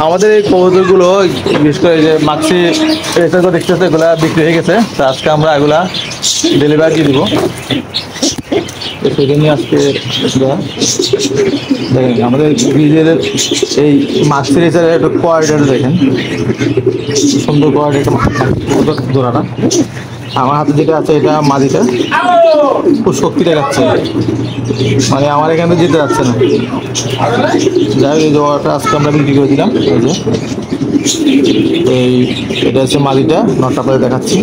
আমাদের এই কবুতরগুলো বিশেষ করে যে মাক্সি রেসারগুলো দেখতেছে এগুলা বিক্রি হয়ে গেছে, তো আজকে আমরা এগুলা ডেলিভারি দিয়ে দিব। তো সেজন্য আজকে দেখেন আমাদের ব্রিজের এই মাক্সি রেসারের একটা কোয়ালিটিটা দেখেন, সুন্দর কোয়ালিটি একটা জোড়াটা। আমার হাতে যেটা আছে এটা মাদিটা খুব শক্তি দেখাচ্ছে, মানে আমার এখানে যেতে যাচ্ছে না। যাই হোক এই জোড়াটা আজকে আমরা বিক্রি করে দিলাম। এই এটা হচ্ছে মাদিটা, নটটা পরে দেখাচ্ছি।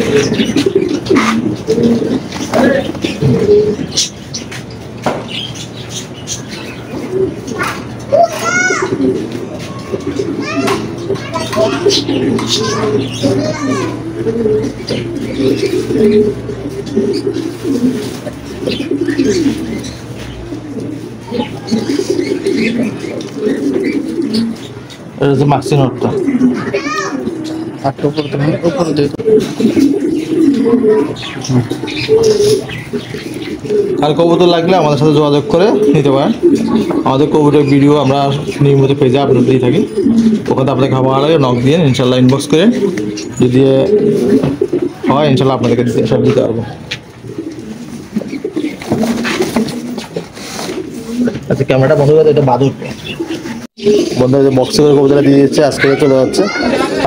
এটা হচ্ছে মাক্সি নটটা। আর কবুতর লাগলে আমাদের সাথে যোগাযোগ করে নিতে পারেন। আমাদের কবুতরের ভিডিও আমরা নিয়মিত পেজে আপলোড দিয়ে থাকি, ওখানে আপনাকে খাবার লাগে নক দিয়ে ইনশাল্লাহ ইনবক্স করে যদি হয় ইনশাল্লাহ আপনাদেরকে সব দিতে পারবো। আচ্ছা ক্যামেরাটা বন্ধ করে এটা বাদুর বন্ধু বক্সে করে কবুতরটা দিয়ে দিচ্ছে, আজকে চলে যাচ্ছে।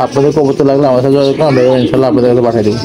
আপনাদের কবুতর লাগলে আমাদের সাথে যোগাযোগ করুন, আমরা ইনশাল্লাহ আপনাদের কাছে পাঠিয়ে দেবো।